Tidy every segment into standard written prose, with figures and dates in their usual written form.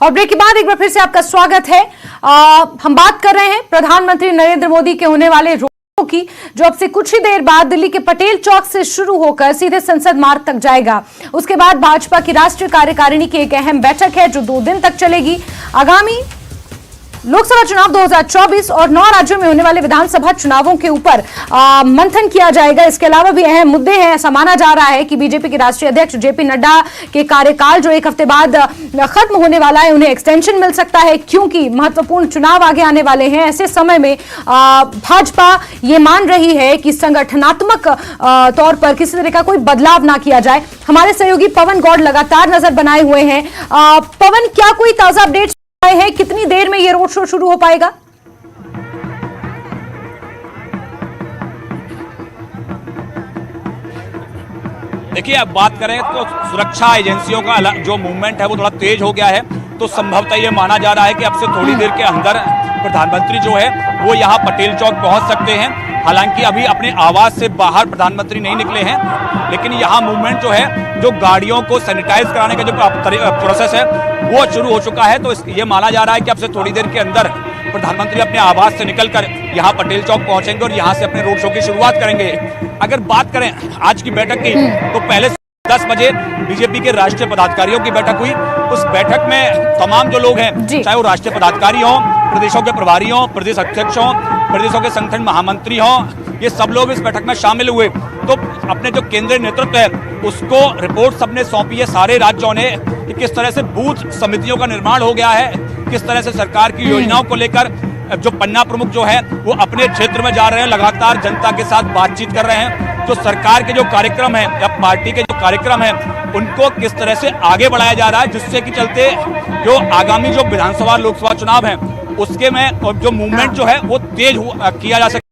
और ब्रेक के बाद एक बार फिर से आपका स्वागत है। हम बात कर रहे हैं प्रधानमंत्री नरेंद्र मोदी के होने वाले रोड शो की, जो अब से कुछ ही देर बाद दिल्ली के पटेल चौक से शुरू होकर सीधे संसद मार्ग तक जाएगा। उसके बाद भाजपा की राष्ट्रीय कार्यकारिणी की एक अहम बैठक है जो 2 दिन तक चलेगी। आगामी लोकसभा चुनाव 2024 और 9 राज्यों में होने वाले विधानसभा चुनावों के ऊपर मंथन किया जाएगा। इसके अलावा भी अहम मुद्दे हैं। ऐसा माना जा रहा है कि बीजेपी के राष्ट्रीय अध्यक्ष जेपी नड्डा के कार्यकाल जो 1 हफ्ते बाद खत्म होने वाला है, उन्हें एक्सटेंशन मिल सकता है क्योंकि महत्वपूर्ण चुनाव आगे आने वाले हैं। ऐसे समय में भाजपा ये मान रही है कि संगठनात्मक तौर पर किसी तरह का कोई बदलाव ना किया जाए। हमारे सहयोगी पवन गौड़ लगातार नजर बनाए हुए हैं। पवन, क्या कोई ताजा अपडेट है? कितनी देर में ये रोड शो शुरू हो पाएगा? देखिए, अब बात करें तो सुरक्षा एजेंसियों का जो मूवमेंट है वो थोड़ा तेज हो गया है, तो संभवतः ये माना जा रहा है कि अब से थोड़ी देर के अंदर प्रधानमंत्री जो है वो यहाँ पटेल चौक पहुंच सकते हैं। हालांकि अभी अपने आवास से बाहर प्रधानमंत्री नहीं निकले हैं, लेकिन यहाँ मूवमेंट जो है, जो गाड़ियों को सैनिटाइज कराने का जो प्रोसेस है वो शुरू हो चुका है। तो ये माना जा रहा है कि अब से थोड़ी देर के अंदर प्रधानमंत्री अपने आवास से निकलकर यहाँ पटेल चौक पहुंचेंगे और यहाँ से अपने रोड शो की शुरुआत करेंगे। अगर बात करें आज की बैठक की, तो पहले 10 बजे बीजेपी के राष्ट्रीय पदाधिकारियों की बैठक हुई। उस बैठक में तमाम जो लोग हैं, चाहे वो राष्ट्रीय पदाधिकारी हों, प्रदेशों के प्रभारी हों, प्रदेश अध्यक्ष हों, प्रदेशों के संगठन महामंत्री हों, ये सब लोग इस बैठक में शामिल हुए। तो अपने जो केंद्रीय नेतृत्व है उसको रिपोर्ट सबने सौंपी है सारे राज्यों ने कि किस तरह से बूथ समितियों का निर्माण हो गया है, किस तरह से सरकार की योजनाओं को लेकर जो पन्ना प्रमुख जो है वो अपने क्षेत्र में जा रहे हैं, लगातार जनता के साथ बातचीत कर रहे हैं। जो सरकार के जो कार्यक्रम है या पार्टी के जो कार्यक्रम है उनको किस तरह से आगे बढ़ाया जा रहा है, जिससे कि चलते जो आगामी जो विधानसभा लोकसभा चुनाव है उसके में जो मूवमेंट जो है वो तेज किया जा सके।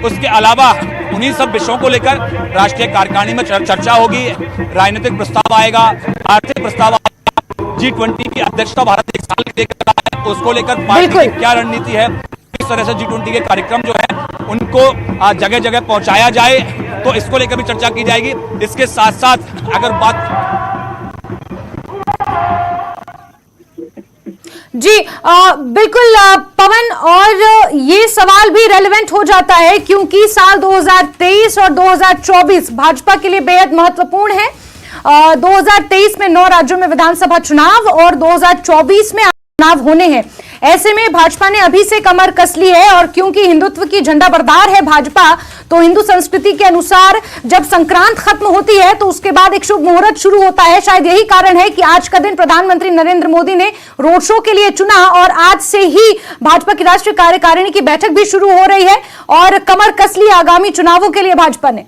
उसके अलावा उन्हीं सब विषयों को लेकर राष्ट्रीय कार्यकारिणी में चर्चा होगी, राजनीतिक प्रस्ताव आएगा, आर्थिक प्रस्ताव आएगा, G20 की अध्यक्षता भारत 1 साल के लिए है, तो उसको लेकर पार्टी की क्या रणनीति है, किस तरह से G20 के कार्यक्रम जो है उनको जगह जगह पहुंचाया जाए, तो इसको लेकर भी चर्चा की जाएगी। इसके साथ साथ अगर बात जी बिल्कुल पवन, और ये सवाल भी रेलेवेंट हो जाता है क्योंकि साल 2023 और 2024 भाजपा के लिए बेहद महत्वपूर्ण है। 2023 में 9 राज्यों में विधानसभा चुनाव और 2024 में चुनाव होने हैं। ऐसे में भाजपा ने अभी से कमर कस ली है और क्योंकि हिंदुत्व की झंडा बरदार है भाजपा, तो हिंदू संस्कृति के अनुसार जब संक्रांत खत्म होती है तो उसके बाद एक शुभ मुहूर्त शुरू होता है। शायद यही कारण है कि आज का दिन प्रधानमंत्री नरेंद्र मोदी ने रोड शो के लिए चुना और आज से ही भाजपा की राष्ट्रीय कार्यकारिणी की बैठक भी शुरू हो रही है और कमर कस ली आगामी चुनावों के लिए भाजपा ने।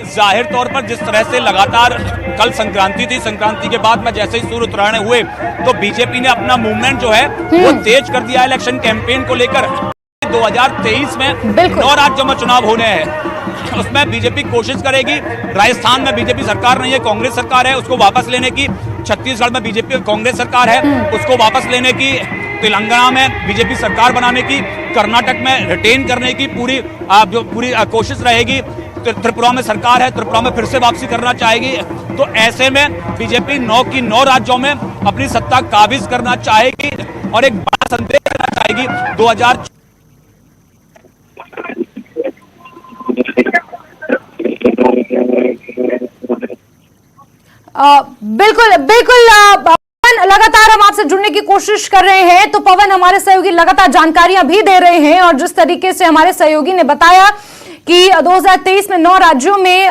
जाहिर तौर पर जिस तरह से लगातार कल संक्रांति थी, संक्रांति के बाद में जैसे ही सूर्य उत्तरायण हुए तो बीजेपी ने अपना मूवमेंट जो है वो तेज कर दिया इलेक्शन कैंपेन को लेकर। 2023 में 9 राज्यों में चुनाव होने हैं, उसमें बीजेपी कोशिश करेगी। राजस्थान में बीजेपी सरकार नहीं है, कांग्रेस सरकार है, उसको वापस लेने की। छत्तीसगढ़ में बीजेपी कांग्रेस सरकार है, उसको वापस लेने की। तेलंगाना में बीजेपी सरकार बनाने की, कर्नाटक में रिटेन करने की पूरी कोशिश रहेगी। त्रिपुरा में सरकार है, त्रिपुरा में फिर से वापसी करना चाहेगी। तो ऐसे में बीजेपी 9 की 9 राज्यों में अपनी सत्ता काबिज करना चाहेगी और एक बड़ा संदेश देना चाहेगी। 2000 बिल्कुल बिल्कुल लगातार हम आपसे जुड़ने की कोशिश कर रहे हैं, तो पवन हमारे सहयोगी लगातार जानकारियां भी दे रहे हैं और जिस तरीके से हमारे सहयोगी ने बताया कि 2023 में 9 राज्यों में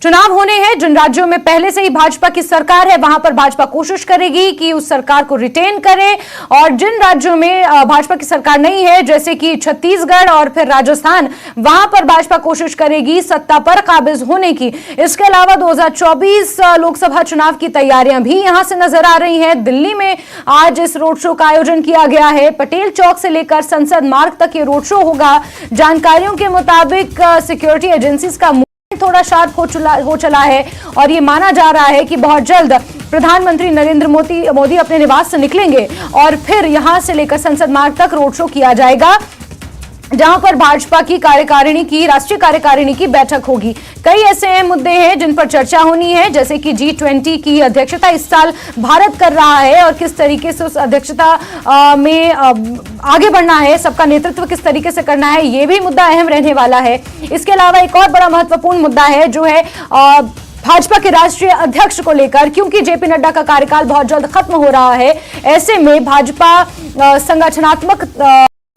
चुनाव होने हैं। जिन राज्यों में पहले से ही भाजपा की सरकार है वहां पर भाजपा कोशिश करेगी कि उस सरकार को रिटेन करे और जिन राज्यों में भाजपा की सरकार नहीं है जैसे कि छत्तीसगढ़ और फिर राजस्थान, वहां पर भाजपा कोशिश करेगी सत्ता पर काबिज होने की। इसके अलावा 2024 लोकसभा चुनाव की तैयारियां भी यहां से नजर आ रही हैं। दिल्ली में आज इस रोड शो का आयोजन किया गया है। पटेल चौक से लेकर संसद मार्ग तक ये रोड शो होगा। जानकारियों के मुताबिक सिक्योरिटी एजेंसीज का थोड़ा शार्प हो चला है और ये माना जा रहा है कि बहुत जल्द प्रधानमंत्री नरेंद्र मोदी अपने निवास से निकलेंगे और फिर यहां से लेकर संसद मार्ग तक रोड शो किया जाएगा। जहां पर भाजपा की कार्यकारिणी की राष्ट्रीय कार्यकारिणी की बैठक होगी। कई ऐसे अहम मुद्दे हैं जिन पर चर्चा होनी है, जैसे कि G20 की अध्यक्षता इस साल भारत कर रहा है और किस तरीके से उस अध्यक्षता में आगे बढ़ना है, सबका नेतृत्व किस तरीके से करना है, यह भी मुद्दा अहम रहने वाला है। इसके अलावा एक और बड़ा महत्वपूर्ण मुद्दा है जो है भाजपा के राष्ट्रीय अध्यक्ष को लेकर, क्योंकि जेपी नड्डा का कार्यकाल बहुत जल्द खत्म हो रहा है। ऐसे में भाजपा संगठनात्मक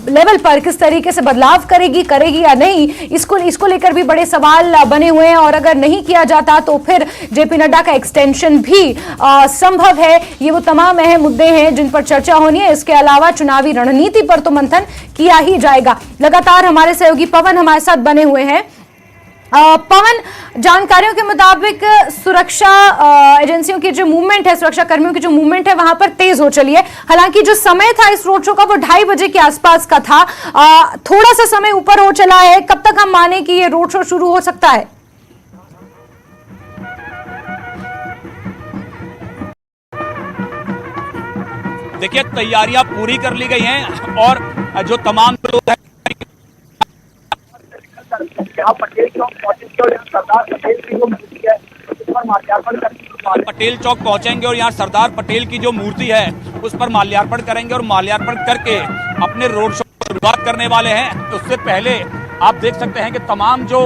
लेवल पर किस तरीके से बदलाव करेगी या नहीं, इसको लेकर भी बड़े सवाल बने हुए हैं। और अगर नहीं किया जाता तो फिर जेपी नड्डा का एक्सटेंशन भी संभव है। ये वो तमाम अहम मुद्दे हैं जिन पर चर्चा होनी है। इसके अलावा चुनावी रणनीति पर तो मंथन किया ही जाएगा। लगातार हमारे सहयोगी पवन हमारे साथ बने हुए हैं। पवन, जानकारियों के मुताबिक सुरक्षा एजेंसियों की जो मूवमेंट है, सुरक्षा कर्मियों की जो मूवमेंट है वहां पर तेज हो चली है। हालांकि जो समय था इस रोड शो का वो 2:30 बजे के आसपास का था, थोड़ा सा समय ऊपर हो चला है। कब तक हम माने कि ये रोड शो शुरू हो सकता है? देखिए, तैयारियां पूरी कर ली गई हैं और जो तमाम लोग हैं पटेल चौक सरदार पटेल की जो मूर्ति है उस पर माल्यार्पण पटेल चौक पहुंचेंगे और यहाँ सरदार पटेल की जो मूर्ति है उस पर माल्यार्पण करेंगे और माल्यार्पण करके अपने रोड शो की शुरुआत करने वाले हैं। उससे पहले आप देख सकते हैं कि तमाम जो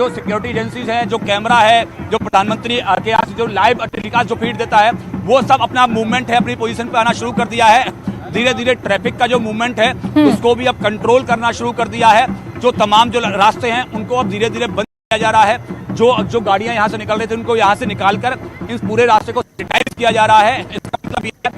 सिक्योरिटी एजेंसीज हैं, जो कैमरा है, जो प्रधानमंत्री के यहाँ से जो लाइव टेलीकास्ट जो फीड देता है, वो सब अपना मूवमेंट है अपनी पोजीशन पे आना शुरू कर दिया है। धीरे धीरे ट्रैफिक का जो मूवमेंट है उसको भी अब कंट्रोल करना शुरू कर दिया है। जो तमाम जो रास्ते हैं उनको अब धीरे धीरे बंद किया जा रहा है। जो गाड़ियां यहां से निकल रही थी उनको यहां से निकालकर इस पूरे रास्ते को सैनिटाइज किया जा रहा है। इसका मतलब ये है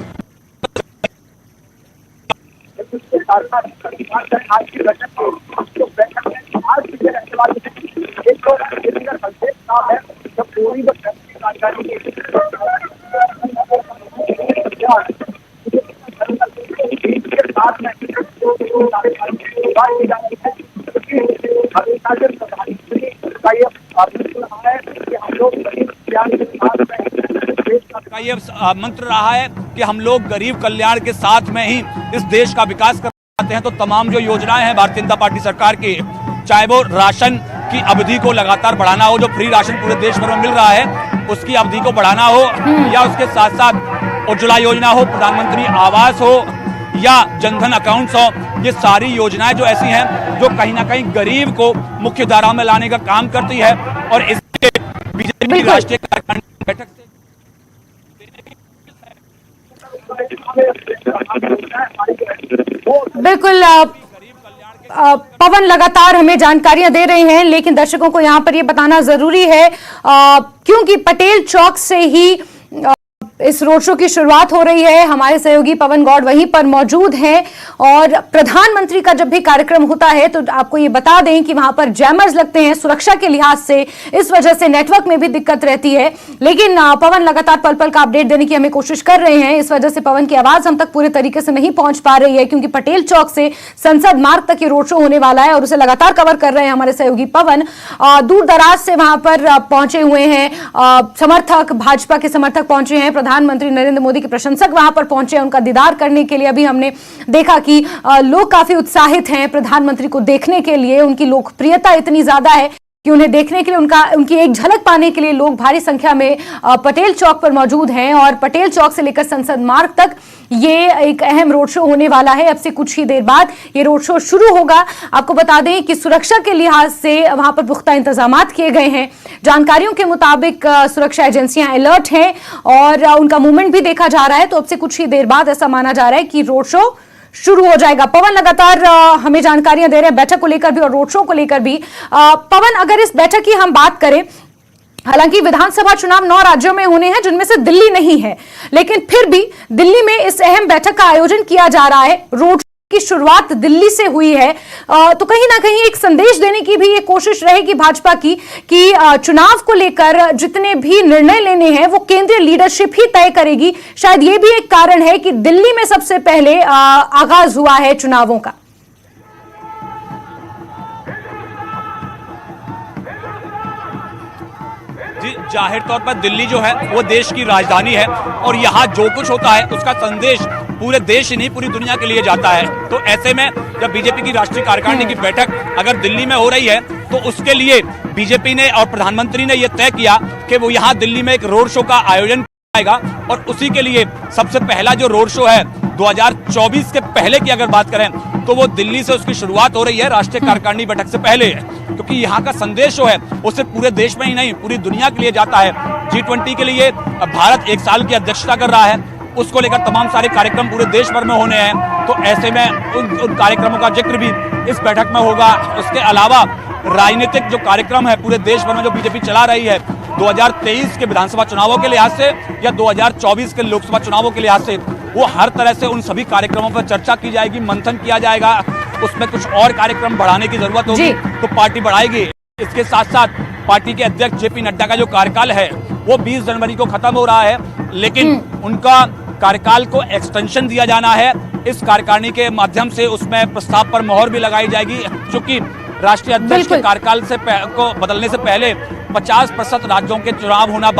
का ये मंत्र रहा है कि हम लोग गरीब कल्याण के साथ में ही इस देश का विकास कर पाते हैं। तो तमाम जो योजनाएं हैं भारतीय जनता पार्टी सरकार की, चाहे वो राशन की अवधि को लगातार बढ़ाना हो, जो फ्री राशन पूरे देश भर में मिल रहा है उसकी अवधि को बढ़ाना हो, या उसके साथ साथ उज्ज्वला योजना हो, प्रधानमंत्री आवास हो या जनधन अकाउंट्स हो, ये सारी योजनाएं जो ऐसी हैं जो कहीं ना कहीं गरीब को मुख्य धारा में लाने का काम करती है। और इसके बीजेपी की राष्ट्रीय कार्यकारिणी बैठक से बिल्कुल पवन लगातार हमें जानकारियां दे रहे हैं, लेकिन दर्शकों को यहां पर यह बताना जरूरी है क्योंकि पटेल चौक से ही इस रोड शो की शुरुआत हो रही है। हमारे सहयोगी पवन गौड़ वहीं पर मौजूद हैं और प्रधानमंत्री का जब भी कार्यक्रम होता है तो आपको ये बता दें कि वहां पर जैमर्स लगते हैं सुरक्षा के लिहाज से, इस वजह से नेटवर्क में भी दिक्कत रहती है। लेकिन पवन लगातार पल पल का अपडेट देने की हमें कोशिश कर रहे हैं। इस वजह से पवन की आवाज हम तक पूरे तरीके से नहीं पहुंच पा रही है, क्योंकि पटेल चौक से संसद मार्ग तक ये रोड शो होने वाला है और उसे लगातार कवर कर रहे हैं हमारे सहयोगी पवन। दूर दराज से वहां पर पहुंचे हुए हैं समर्थक, भाजपा के समर्थक पहुंचे हैं, प्रधानमंत्री नरेंद्र मोदी के प्रशंसक वहां पर पहुंचे हैं उनका दीदार करने के लिए। अभी हमने देखा कि लोग काफी उत्साहित हैं प्रधानमंत्री को देखने के लिए। उनकी लोकप्रियता इतनी ज्यादा है कि उन्हें देखने के लिए, उनकी एक झलक पाने के लिए लोग भारी संख्या में पटेल चौक पर मौजूद हैं। और पटेल चौक से लेकर संसद मार्ग तक ये एक अहम रोड शो होने वाला है। अब से कुछ ही देर बाद ये रोड शो शुरू होगा। आपको बता दें कि सुरक्षा के लिहाज से वहां पर पुख्ता इंतजामात किए गए हैं। जानकारियों के मुताबिक सुरक्षा एजेंसियां अलर्ट हैं और उनका मूवमेंट भी देखा जा रहा है। तो अब से कुछ ही देर बाद ऐसा माना जा रहा है कि रोड शो शुरू हो जाएगा। पवन लगातार हमें जानकारियां दे रहे हैं बैठक को लेकर भी और रोड शो को लेकर भी। पवन, अगर इस बैठक की हम बात करें, हालांकि विधानसभा चुनाव 9 राज्यों में होने हैं जिनमें से दिल्ली नहीं है, लेकिन फिर भी दिल्ली में इस अहम बैठक का आयोजन किया जा रहा है। रोड की शुरुआत दिल्ली से हुई है, तो कहीं ना कहीं एक संदेश देने की भी ये कोशिश रहेगी भाजपा की कि चुनाव को लेकर जितने भी निर्णय लेने हैं वो केंद्रीय लीडरशिप ही तय करेगी। शायद ये भी एक कारण है कि दिल्ली में सबसे पहले आगाज हुआ है चुनावों का। जी, जाहिर तौर पर दिल्ली जो है वो देश की राजधानी है और यहाँ जो कुछ होता है उसका संदेश पूरे देश ही नहीं पूरी दुनिया के लिए जाता है। तो ऐसे में जब बीजेपी की राष्ट्रीय कार्यकारिणी की बैठक अगर दिल्ली में हो रही है तो उसके लिए बीजेपी ने और प्रधानमंत्री ने यह तय किया कि वो यहाँ दिल्ली में एक रोड शो का आयोजन जाएगा और उसी के लिए सबसे पहला जो रोड शो है 2024 के पहले की अगर बात करें तो वो दिल्ली से उसकी शुरुआत हो रही है राष्ट्रीय कार्यकारिणी बैठक से पहले है, क्योंकि यहाँ का संदेश जो है वो सिर्फ पूरे देश में ही नहीं पूरी दुनिया के लिए जाता है। G20 के लिए भारत 1 साल की अध्यक्षता कर रहा है, उसको लेकर तमाम सारे कार्यक्रम पूरे देश भर में होने हैं। तो ऐसे में उन कार्यक्रमों का जिक्र भी इस बैठक में होगा। उसके अलावा राजनीतिक जो कार्यक्रम है पूरे देश भर में जो बीजेपी चला रही है 2023 के विधानसभा चुनावों के लिहाज से या 2024 के लोकसभा चुनावों के लिहाज से, वो हर तरह से उन सभी कार्यक्रमों पर चर्चा की जाएगी, मंथन किया जाएगा। उसमें कुछ और कार्यक्रम बढ़ाने की जरूरत होगी तो पार्टी बढ़ाएगी। इसके साथ साथ पार्टी के अध्यक्ष जेपी नड्डा का जो कार्यकाल है वो 20 जनवरी को खत्म हो रहा है, लेकिन उनका कार्यकाल को एक्सटेंशन दिया जाना है। इस कार्यकारिणी के माध्यम से उसमें प्रस्ताव पर मोहर भी लगाई जाएगी, क्योंकि राष्ट्रीय अध्यक्ष के कार्यकाल से को बदलने से पहले 50% राज्यों के चुनाव होना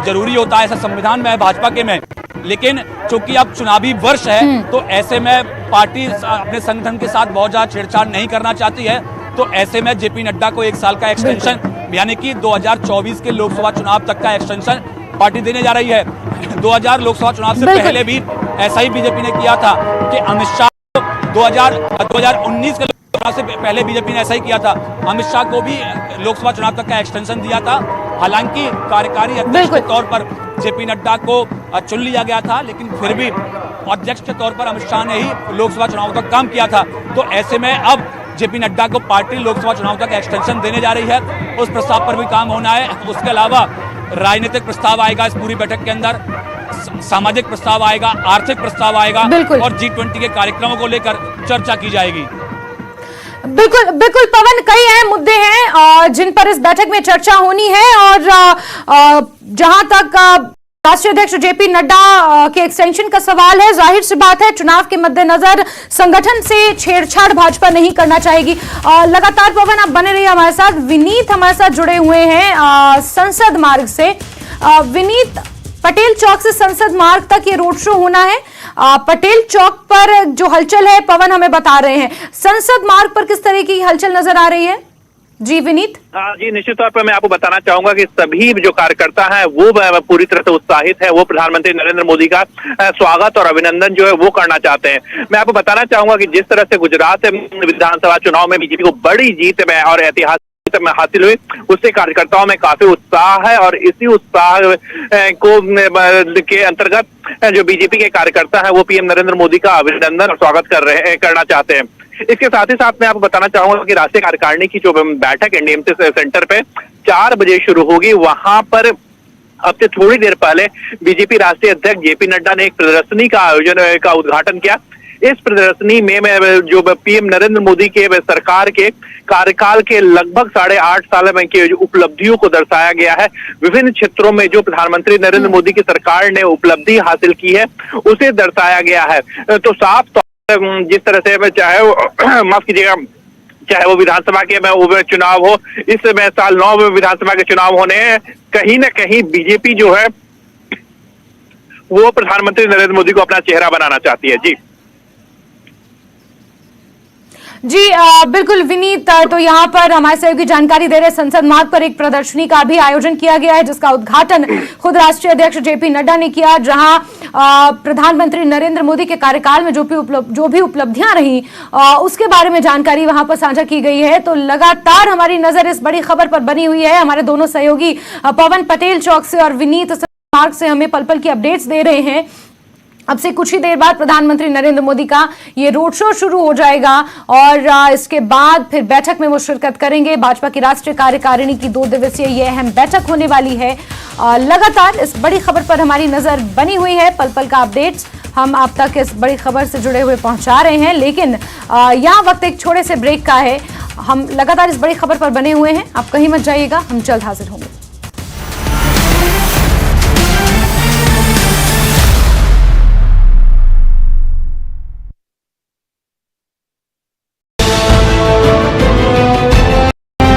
जरूरी होता है, ऐसा संविधान में है भाजपा के में। लेकिन चूंकि अब चुनावी वर्ष है तो ऐसे में पार्टी अपने संगठन के साथ बहुत ज्यादा छेड़छाड़ नहीं करना चाहती है। तो ऐसे में जेपी नड्डा को 1 साल का एक्सटेंशन यानी कि 2024 के लोकसभा चुनाव तक का एक्सटेंशन पार्टी देने जा रही है। 2000 लोकसभा चुनाव से पहले भी ऐसा ही बीजेपी ने किया था कि अमित शाह 2019 के चुनाव से पहले बीजेपी ने ऐसा ही किया था, अमित शाह को भी लोकसभा चुनाव तक का एक्सटेंशन दिया था। हालांकि कार्यकारी अध्यक्ष के तौर पर जेपी नड्डा को चुन लिया गया था, लेकिन फिर भी अध्यक्ष के तौर पर अमित शाह ने ही लोकसभा चुनाव तक काम किया था। तो ऐसे में अब जेपी नड्डा को पार्टी लोकसभा चुनाव तक एक्सटेंशन देने जा रही है, उस प्रस्ताव पर भी काम होना है। उसके अलावा राजनीतिक प्रस्ताव आएगा इस पूरी बैठक के अंदर, सामाजिक प्रस्ताव आएगा, आर्थिक प्रस्ताव आएगा और G20 के कार्यक्रमों को लेकर चर्चा की जाएगी। बिल्कुल बिल्कुल पवन, कई अहम मुद्दे हैं जिन पर इस बैठक में चर्चा होनी है और जहां तक राष्ट्रीय अध्यक्ष जेपी नड्डा के एक्सटेंशन का सवाल है, जाहिर सी बात है चुनाव के मद्देनजर संगठन से छेड़छाड़ भाजपा नहीं करना चाहेगी। लगातार पवन आप बने रहिए हमारे साथ। विनीत हमारे साथ जुड़े हुए हैं संसद मार्ग से। विनीत, पटेल चौक से संसद मार्ग तक ये रोड शो होना है। पटेल चौक पर जो हलचल है पवन हमें बता रहे हैं, संसद मार्ग पर किस तरह की हलचल नजर आ रही है? जी विनीत। जी निश्चित तौर पर मैं आपको बताना चाहूंगा कि सभी जो कार्यकर्ता हैं वो पूरी तरह से उत्साहित है, वो प्रधानमंत्री नरेंद्र मोदी का स्वागत और अभिनंदन जो है वो करना चाहते हैं। मैं आपको बताना चाहूंगा कि जिस तरह से गुजरात विधानसभा चुनाव में बीजेपी को बड़ी जीत में और ऐतिहासिक में हासिल हुई, उससे कार्यकर्ताओं में काफी उत्साह है और इसी उत्साह को के अंतर्गत जो बीजेपी के कार्यकर्ता हैं वो पीएम नरेंद्र मोदी का अभिनंदन और स्वागत करना चाहते हैं। इसके साथ ही साथ मैं आपको बताना चाहूंगा कि राष्ट्रीय कार्यकारिणी की जो बैठक एनडीएमसी सेंटर पे 4 बजे शुरू होगी। वहां पर अब से थोड़ी देर पहले बीजेपी राष्ट्रीय अध्यक्ष जेपी नड्डा ने एक प्रदर्शनी का उद्घाटन किया। इस प्रदर्शनी में जो पीएम नरेंद्र मोदी के सरकार के कार्यकाल के लगभग 8.5 साल में की उपलब्धियों को दर्शाया गया है। विभिन्न क्षेत्रों में जो प्रधानमंत्री नरेंद्र मोदी की सरकार ने उपलब्धि हासिल की है उसे दर्शाया गया है। तो साफ तौर जिस तरह से चाहे माफ कीजिएगा, चाहे वो विधानसभा के चुनाव हो, इस समय साल 9 में विधानसभा के चुनाव होने हैं, कहीं ना कहीं बीजेपी जो है वो प्रधानमंत्री नरेंद्र मोदी को अपना चेहरा बनाना चाहती है। जी बिल्कुल विनीत, तो यहाँ पर हमारे सहयोगी जानकारी दे रहे संसद मार्ग पर एक प्रदर्शनी का भी आयोजन किया गया है, जिसका उद्घाटन खुद राष्ट्रीय अध्यक्ष जेपी नड्डा ने किया, जहां प्रधानमंत्री नरेंद्र मोदी के कार्यकाल में जो भी उपलब्धियां रही उसके बारे में जानकारी वहां पर साझा की गई है। तो लगातार हमारी नजर इस बड़ी खबर पर बनी हुई है। हमारे दोनों सहयोगी पवन पटेल चौक से और विनीत मार्ग से हमें पल पल की अपडेट्स दे रहे हैं। अब से कुछ ही देर बाद प्रधानमंत्री नरेंद्र मोदी का ये रोड शो शुरू हो जाएगा और इसके बाद फिर बैठक में वो शिरकत करेंगे। भाजपा की राष्ट्रीय कार्यकारिणी की 2 दिवसीय ये अहम बैठक होने वाली है। लगातार इस बड़ी खबर पर हमारी नजर बनी हुई है। पल पल का अपडेट्स हम आप तक इस बड़ी खबर से जुड़े हुए पहुंचा रहे हैं, लेकिन यहाँ वक्त एक छोटे से ब्रेक का है। हम लगातार इस बड़ी खबर पर बने हुए हैं, आप कहीं मत जाइएगा, हम जल्द हाजिर होंगे।